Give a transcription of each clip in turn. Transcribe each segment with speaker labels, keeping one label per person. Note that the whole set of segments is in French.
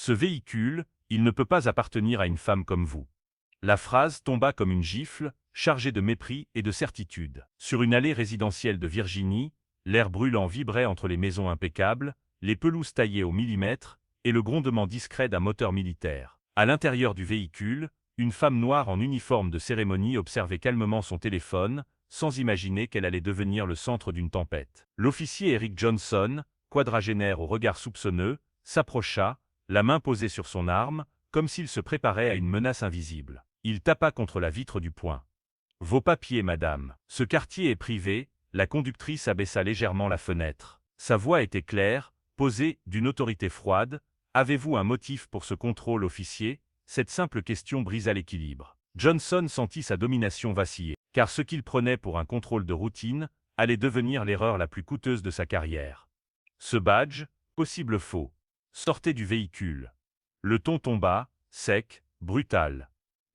Speaker 1: Ce véhicule, il ne peut pas appartenir à une femme comme vous. La phrase tomba comme une gifle, chargée de mépris et de certitude. Sur une allée résidentielle de Virginie, l'air brûlant vibrait entre les maisons impeccables, les pelouses taillées au millimètre, et le grondement discret d'un moteur militaire. À l'intérieur du véhicule, une femme noire en uniforme de cérémonie observait calmement son téléphone, sans imaginer qu'elle allait devenir le centre d'une tempête. L'officier Eric Johnson, quadragénaire au regard soupçonneux, s'approcha, la main posée sur son arme, comme s'il se préparait à une menace invisible. Il tapa contre la vitre du poing. « Vos papiers, madame. Ce quartier est privé. » La conductrice abaissa légèrement la fenêtre. Sa voix était claire, posée, d'une autorité froide. « Avez-vous un motif pour ce contrôle, officier ?» Cette simple question brisa l'équilibre. Johnson sentit sa domination vaciller, car ce qu'il prenait pour un contrôle de routine allait devenir l'erreur la plus coûteuse de sa carrière. Ce badge, possible faux, sortait du véhicule. Le ton tomba, sec, brutal.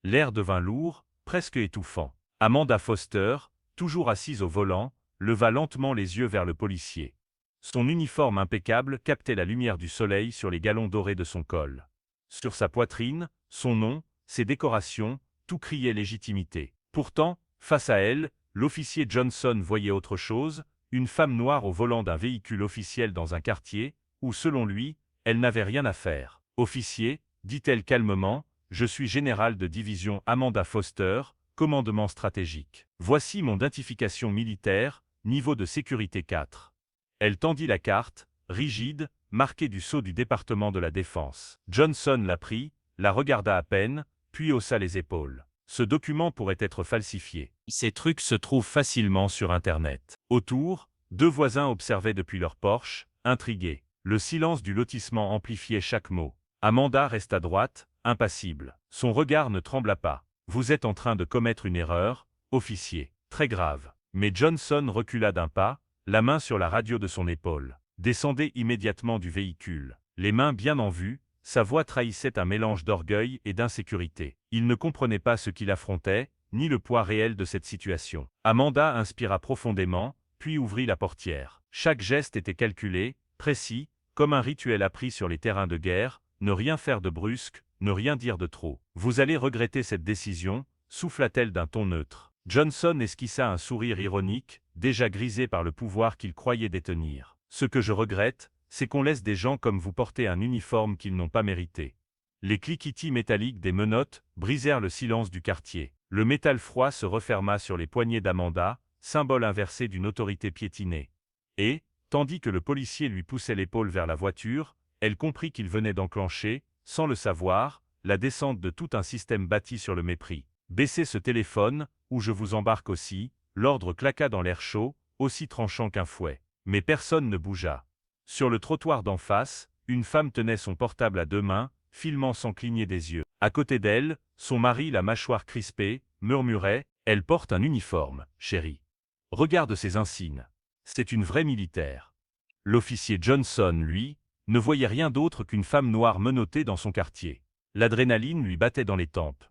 Speaker 1: L'air devint lourd, presque étouffant. Amanda Foster, toujours assise au volant, leva lentement les yeux vers le policier. Son uniforme impeccable captait la lumière du soleil sur les galons dorés de son col. Sur sa poitrine, son nom, ses décorations, tout criait légitimité. Pourtant, face à elle, l'officier Johnson voyait autre chose, une femme noire au volant d'un véhicule officiel dans un quartier, où, selon lui, elle n'avait rien à faire. « Officier, dit-elle calmement, je suis général de division Amanda Foster, commandement stratégique. Voici mon identification militaire, niveau de sécurité 4. Elle tendit la carte, rigide, marquée du sceau du département de la Défense. Johnson la prit, la regarda à peine, puis haussa les épaules. Ce document pourrait être falsifié. Ces trucs se trouvent facilement sur Internet. Autour, deux voisins observaient depuis leur porche, intrigués. Le silence du lotissement amplifiait chaque mot. Amanda resta droite, impassible. Son regard ne trembla pas. Vous êtes en train de commettre une erreur, officier. Très grave. Mais Johnson recula d'un pas, la main sur la radio de son épaule. Descendez immédiatement du véhicule. Les mains bien en vue, sa voix trahissait un mélange d'orgueil et d'insécurité. Il ne comprenait pas ce qu'il affrontait, ni le poids réel de cette situation. Amanda inspira profondément, puis ouvrit la portière. Chaque geste était calculé, précis, comme un rituel appris sur les terrains de guerre, ne rien faire de brusque, ne rien dire de trop. Vous allez regretter cette décision, souffla-t-elle d'un ton neutre. Johnson esquissa un sourire ironique, déjà grisé par le pouvoir qu'il croyait détenir. Ce que je regrette, c'est qu'on laisse des gens comme vous porter un uniforme qu'ils n'ont pas mérité. Les cliquetis métalliques des menottes brisèrent le silence du quartier. Le métal froid se referma sur les poignets d'Amanda, symbole inversé d'une autorité piétinée. Et, tandis que le policier lui poussait l'épaule vers la voiture, elle comprit qu'il venait d'enclencher, sans le savoir, la descente de tout un système bâti sur le mépris. Baissez ce téléphone, ou je vous embarque aussi. L'ordre claqua dans l'air chaud, aussi tranchant qu'un fouet. Mais personne ne bougea. Sur le trottoir d'en face, une femme tenait son portable à deux mains, filmant sans cligner des yeux. À côté d'elle, son mari, la mâchoire crispée, murmurait « Elle porte un uniforme, chérie. Regarde ses insignes. C'est une vraie militaire. » L'officier Johnson, lui, ne voyait rien d'autre qu'une femme noire menottée dans son quartier. L'adrénaline lui battait dans les tempes.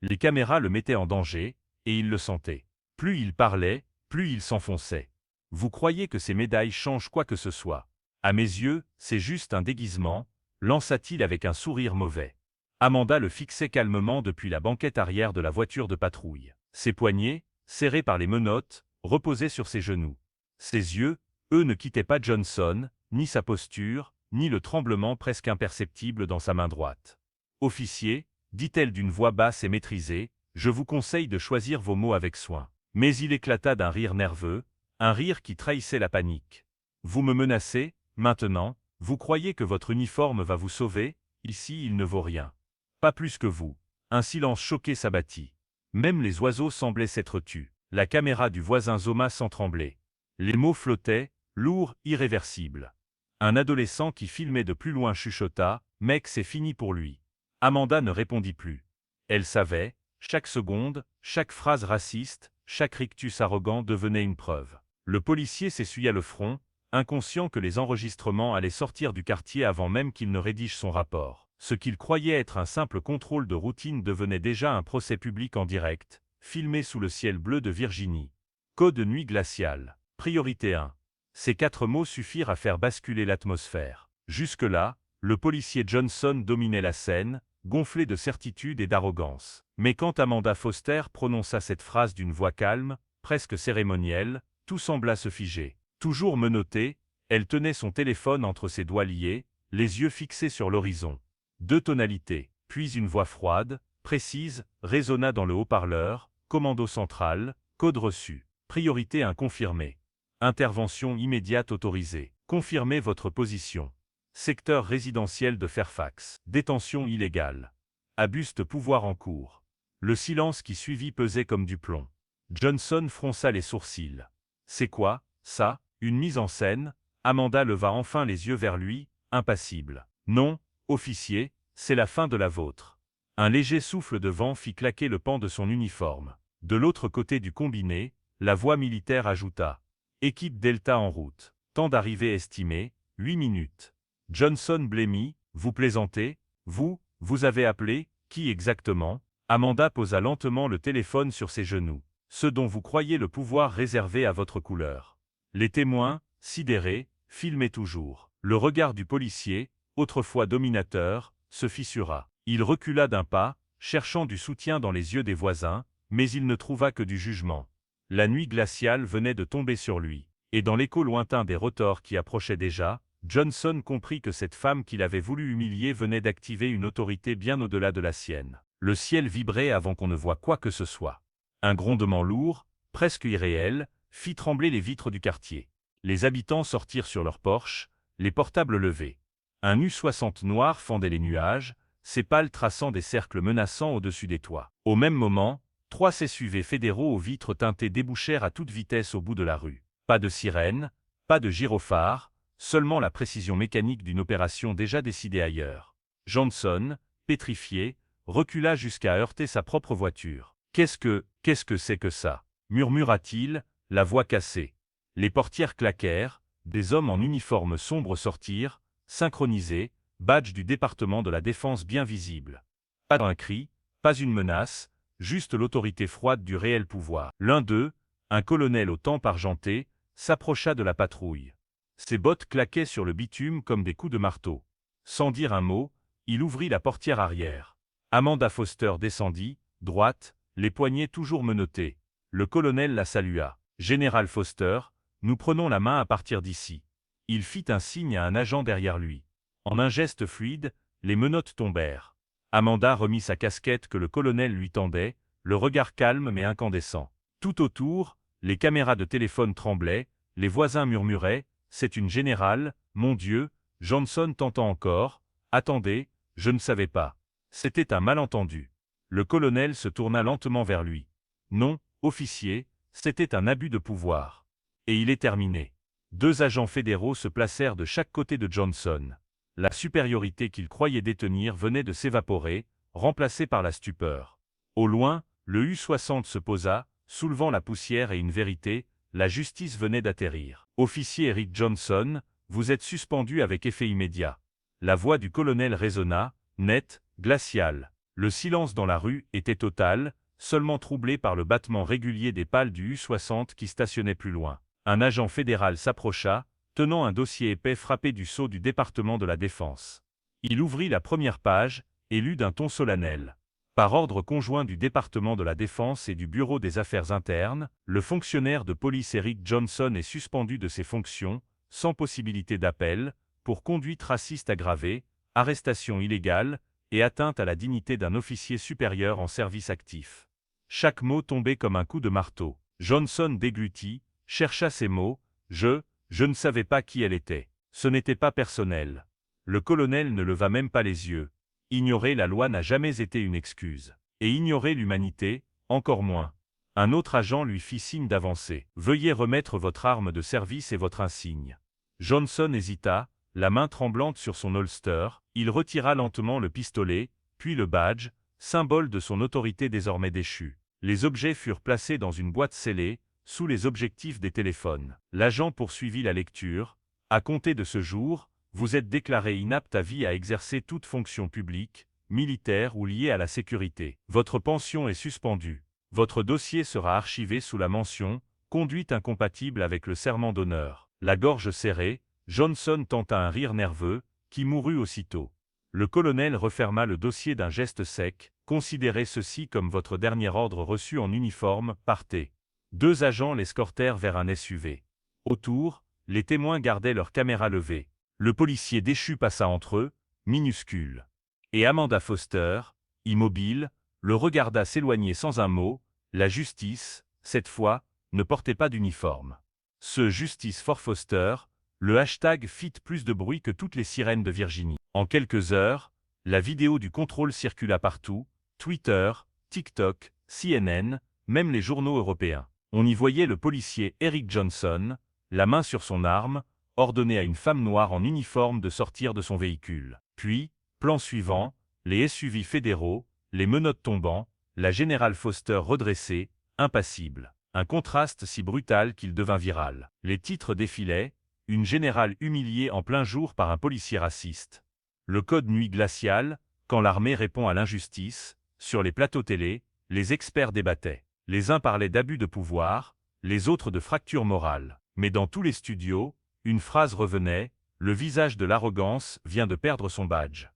Speaker 1: Les caméras le mettaient en danger, et il le sentait. Plus il parlait, plus il s'enfonçait. « Vous croyez que ces médailles changent quoi que ce soit? À mes yeux, c'est juste un déguisement, lança-t-il avec un sourire mauvais. Amanda le fixait calmement depuis la banquette arrière de la voiture de patrouille. Ses poignets, serrés par les menottes, reposaient sur ses genoux. Ses yeux, eux, ne quittaient pas Johnson, ni sa posture, ni le tremblement presque imperceptible dans sa main droite. « Officier, dit-elle d'une voix basse et maîtrisée, je vous conseille de choisir vos mots avec soin. » Mais il éclata d'un rire nerveux, un rire qui trahissait la panique. « Vous me menacez, maintenant, vous croyez que votre uniforme va vous sauver? Ici il ne vaut rien. Pas plus que vous. » Un silence choqué s'abattit. Même les oiseaux semblaient s'être tus. La caméra du voisin Zoma sans trembler. Les mots flottaient, lourds, irréversibles. Un adolescent qui filmait de plus loin chuchota « Mec, c'est fini pour lui. » Amanda ne répondit plus. Elle savait, chaque seconde, chaque phrase raciste, chaque rictus arrogant devenait une preuve. Le policier s'essuya le front, inconscient que les enregistrements allaient sortir du quartier avant même qu'il ne rédige son rapport. Ce qu'il croyait être un simple contrôle de routine devenait déjà un procès public en direct, filmé sous le ciel bleu de Virginie. Code de nuit glaciale. Priorité 1. Ces 4 mots suffirent à faire basculer l'atmosphère. Jusque-là, Le policier Johnson dominait la scène, gonflé de certitude et d'arrogance. Mais quand Amanda Foster prononça cette phrase d'une voix calme, presque cérémonielle, tout sembla se figer. Toujours menottée, elle tenait son téléphone entre ses doigts liés, les yeux fixés sur l'horizon. 2 tonalités, puis une voix froide, précise, résonna dans le haut-parleur, commando central, code reçu, priorité inconfirmée. Intervention immédiate autorisée. Confirmez votre position. Secteur résidentiel de Fairfax. Détention illégale. Abus de pouvoir en cours. Le silence qui suivit pesait comme du plomb. Johnson fronça les sourcils. C'est quoi, ça, une mise en scène? Amanda leva enfin les yeux vers lui, impassible. Non, officier, c'est la fin de la vôtre. Un léger souffle de vent fit claquer le pan de son uniforme. De l'autre côté du combiné, la voix militaire ajouta. Équipe Delta en route. Temps d'arrivée estimé, 8 minutes. Johnson blêmit, vous plaisantez? Vous avez appelé, qui exactement? Amanda posa lentement le téléphone sur ses genoux. Ce dont vous croyez le pouvoir réservé à votre couleur. Les témoins, sidérés, filmaient toujours. Le regard du policier, autrefois dominateur, se fissura. Il recula d'un pas, cherchant du soutien dans les yeux des voisins, mais il ne trouva que du jugement. La nuit glaciale venait de tomber sur lui, et dans l'écho lointain des rotors qui approchaient déjà, Johnson comprit que cette femme qu'il avait voulu humilier venait d'activer une autorité bien au-delà de la sienne. Le ciel vibrait avant qu'on ne voie quoi que ce soit. Un grondement lourd, presque irréel, fit trembler les vitres du quartier. Les habitants sortirent sur leurs porches, les portables levés. Un U-60 noir fendait les nuages, ses pales traçant des cercles menaçants au-dessus des toits. Au même moment, 3 SUV fédéraux aux vitres teintées débouchèrent à toute vitesse au bout de la rue. Pas de sirène, pas de gyrophare, seulement la précision mécanique d'une opération déjà décidée ailleurs. Johnson, pétrifié, recula jusqu'à heurter sa propre voiture. Qu'est-ce que c'est que ça? Murmura-t-il, la voix cassée. Les portières claquèrent, des hommes en uniforme sombre sortirent, synchronisés, badge du département de la Défense bien visible. Pas un cri, pas une menace, juste l'autorité froide du réel pouvoir. L'un d'eux, un colonel au tempe argenté, s'approcha de la patrouille. Ses bottes claquaient sur le bitume comme des coups de marteau. Sans dire un mot, il ouvrit la portière arrière. Amanda Foster descendit, droite, les poignets toujours menottés. Le colonel la salua. « Général Foster, nous prenons la main à partir d'ici. » Il fit un signe à un agent derrière lui. En un geste fluide, les menottes tombèrent. Amanda remit sa casquette que le colonel lui tendait, le regard calme mais incandescent. Tout autour, les caméras de téléphone tremblaient, les voisins murmuraient « C'est une générale, mon Dieu !» Johnson tenta encore « Attendez, je ne savais pas. » C'était un malentendu. Le colonel se tourna lentement vers lui. « Non, officier, c'était un abus de pouvoir. » Et il est terminé. 2 agents fédéraux se placèrent de chaque côté de Johnson. La supériorité qu'il croyait détenir venait de s'évaporer, remplacée par la stupeur. Au loin, le U-60 se posa, soulevant la poussière et une vérité, la justice venait d'atterrir. « Officier Eric Johnson, vous êtes suspendu avec effet immédiat. » La voix du colonel résonna, nette, glaciale. Le silence dans la rue était total, seulement troublé par le battement régulier des pales du U-60 qui stationnait plus loin. Un agent fédéral s'approcha, tenant un dossier épais frappé du sceau du département de la Défense. Il ouvrit la première page, et lut d'un ton solennel. Par ordre conjoint du département de la Défense et du Bureau des Affaires internes, le fonctionnaire de police Eric Johnson est suspendu de ses fonctions, sans possibilité d'appel, pour conduite raciste aggravée, arrestation illégale, et atteinte à la dignité d'un officier supérieur en service actif. Chaque mot tombait comme un coup de marteau. Johnson déglutit, chercha ses mots, je ne savais pas qui elle était. Ce n'était pas personnel. Le colonel ne leva même pas les yeux. Ignorer la loi n'a jamais été une excuse. Et ignorer l'humanité, encore moins. Un autre agent lui fit signe d'avancer. Veuillez remettre votre arme de service et votre insigne. Johnson hésita, la main tremblante sur son holster, il retira lentement le pistolet, puis le badge, symbole de son autorité désormais déchue. Les objets furent placés dans une boîte scellée, sous les objectifs des téléphones. L'agent poursuivit la lecture. À compter de ce jour, vous êtes déclaré inapte à vie à exercer toute fonction publique, militaire ou liée à la sécurité. Votre pension est suspendue. Votre dossier sera archivé sous la mention « Conduite incompatible avec le serment d'honneur ». La gorge serrée, Johnson tenta un rire nerveux, qui mourut aussitôt. Le colonel referma le dossier d'un geste sec. Considérez ceci comme votre dernier ordre reçu en uniforme, partez. 2 agents l'escortèrent vers un SUV. Autour, les témoins gardaient leurs caméras levées. Le policier déchu passa entre eux, minuscule. Et Amanda Foster, immobile, le regarda s'éloigner sans un mot. La justice, cette fois, ne portait pas d'uniforme. Ce Justice for Foster, le hashtag fit plus de bruit que toutes les sirènes de Virginie. En quelques heures, la vidéo du contrôle circula partout, Twitter, TikTok, CNN, même les journaux européens. On y voyait le policier Eric Johnson, la main sur son arme, ordonner à une femme noire en uniforme de sortir de son véhicule. Puis, plan suivant, les SUV fédéraux, les menottes tombant, la générale Foster redressée, impassible. Un contraste si brutal qu'il devint viral. Les titres défilaient, une générale humiliée en plein jour par un policier raciste. Le code nuit glacial, quand l'armée répond à l'injustice. Sur les plateaux télé, les experts débattaient. Les uns parlaient d'abus de pouvoir, les autres de fracture morale. Mais dans tous les studios, une phrase revenait, le visage de l'arrogance vient de perdre son badge.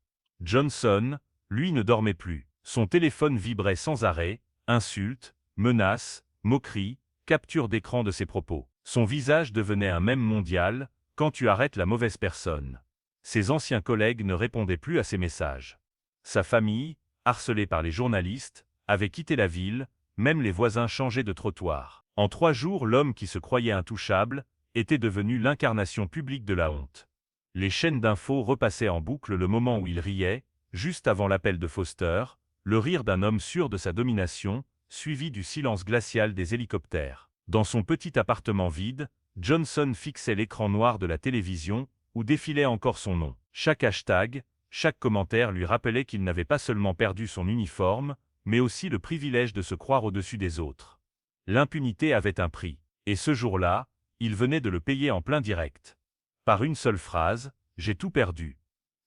Speaker 1: Johnson, lui, ne dormait plus. Son téléphone vibrait sans arrêt, insultes, menaces, moqueries, capture d'écran de ses propos. Son visage devenait un mème mondial, quand tu arrêtes la mauvaise personne. Ses anciens collègues ne répondaient plus à ses messages. Sa famille, harcelée par les journalistes, avait quitté la ville, même les voisins changeaient de trottoir. En 3 jours, l'homme qui se croyait intouchable était devenu l'incarnation publique de la honte. Les chaînes d'infos repassaient en boucle le moment où il riait, juste avant l'appel de Foster, le rire d'un homme sûr de sa domination, suivi du silence glacial des hélicoptères. Dans son petit appartement vide, Johnson fixait l'écran noir de la télévision, où défilait encore son nom. Chaque hashtag, chaque commentaire lui rappelait qu'il n'avait pas seulement perdu son uniforme, mais aussi le privilège de se croire au-dessus des autres. L'impunité avait un prix, et ce jour-là, il venait de le payer en plein direct. Par une seule phrase, « J'ai tout perdu ».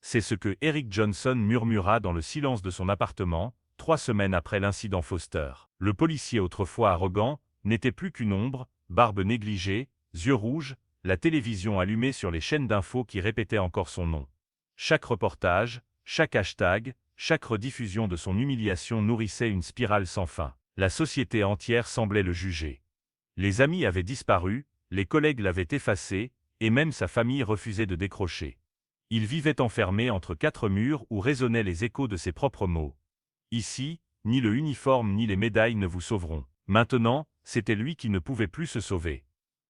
Speaker 1: C'est ce que Eric Johnson murmura dans le silence de son appartement, 3 semaines après l'incident Foster. Le policier autrefois arrogant n'était plus qu'une ombre, barbe négligée, yeux rouges, la télévision allumée sur les chaînes d'infos qui répétaient encore son nom. Chaque reportage, chaque hashtag, chaque rediffusion de son humiliation nourrissait une spirale sans fin. La société entière semblait le juger. Les amis avaient disparu, les collègues l'avaient effacé, et même sa famille refusait de décrocher. Il vivait enfermé entre 4 murs où résonnaient les échos de ses propres mots. Ici, ni le uniforme ni les médailles ne vous sauveront. Maintenant, c'était lui qui ne pouvait plus se sauver.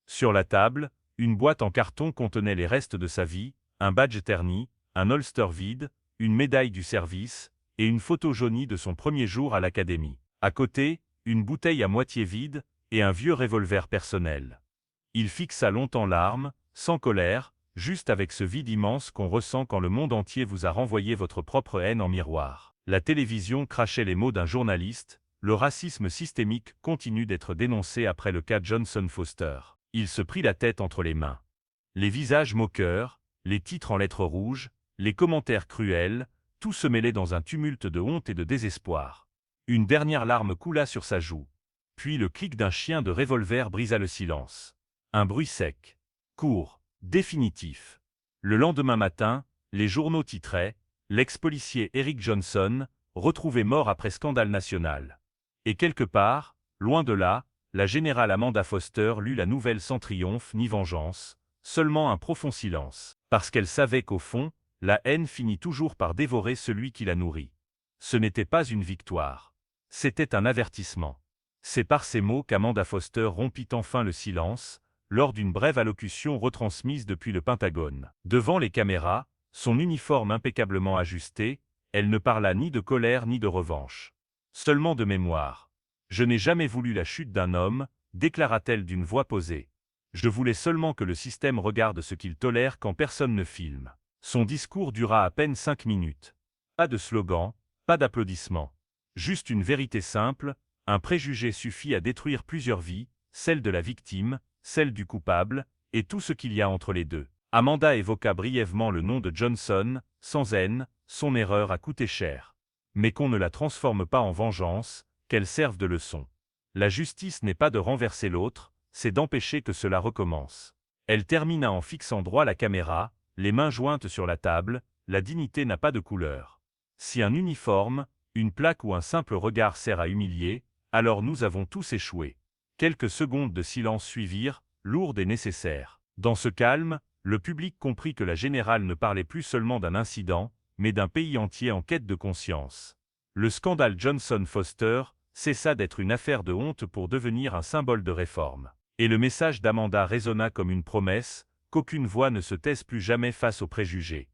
Speaker 1: Sur la table, une boîte en carton contenait les restes de sa vie, un badge terni, un holster vide, une médaille du service, et une photo jaunie de son premier jour à l'académie. À côté, une bouteille à moitié vide, et un vieux revolver personnel. Il fixa longtemps l'arme, sans colère, juste avec ce vide immense qu'on ressent quand le monde entier vous a renvoyé votre propre haine en miroir. La télévision crachait les mots d'un journaliste, le racisme systémique continue d'être dénoncé après le cas Johnson Foster. Il se prit la tête entre les mains. Les visages moqueurs, les titres en lettres rouges, les commentaires cruels, tout se mêlait dans un tumulte de honte et de désespoir. Une dernière larme coula sur sa joue. Puis le clic d'un chien de revolver brisa le silence. Un bruit sec, court, définitif. Le lendemain matin, les journaux titraient « L'ex-policier Eric Johnson, retrouvé mort après scandale national ». Et quelque part, loin de là, la générale Amanda Foster lut la nouvelle sans triomphe ni vengeance, seulement un profond silence, parce qu'elle savait qu'au fond, la haine finit toujours par dévorer celui qui la nourrit. Ce n'était pas une victoire. C'était un avertissement. C'est par ces mots qu'Amanda Foster rompit enfin le silence, lors d'une brève allocution retransmise depuis le Pentagone. Devant les caméras, son uniforme impeccablement ajusté, elle ne parla ni de colère ni de revanche. Seulement de mémoire. « Je n'ai jamais voulu la chute d'un homme », déclara-t-elle d'une voix posée. « Je voulais seulement que le système regarde ce qu'il tolère quand personne ne filme. » Son discours dura à peine 5 minutes. Pas de slogan, pas d'applaudissements. Juste une vérité simple, un préjugé suffit à détruire plusieurs vies, celle de la victime, celle du coupable, et tout ce qu'il y a entre les deux. Amanda évoqua brièvement le nom de Johnson, sans haine, son erreur a coûté cher. Mais qu'on ne la transforme pas en vengeance, qu'elle serve de leçon. La justice n'est pas de renverser l'autre, c'est d'empêcher que cela recommence. Elle termina en fixant droit la caméra, les mains jointes sur la table, la dignité n'a pas de couleur. Si un uniforme, une plaque ou un simple regard sert à humilier, alors nous avons tous échoué. Quelques secondes de silence suivirent, lourdes et nécessaires. Dans ce calme, le public comprit que la générale ne parlait plus seulement d'un incident, mais d'un pays entier en quête de conscience. Le scandale Johnson Foster cessa d'être une affaire de honte pour devenir un symbole de réforme. Et le message d'Amanda résonna comme une promesse, qu'aucune voix ne se taise plus jamais face aux préjugés.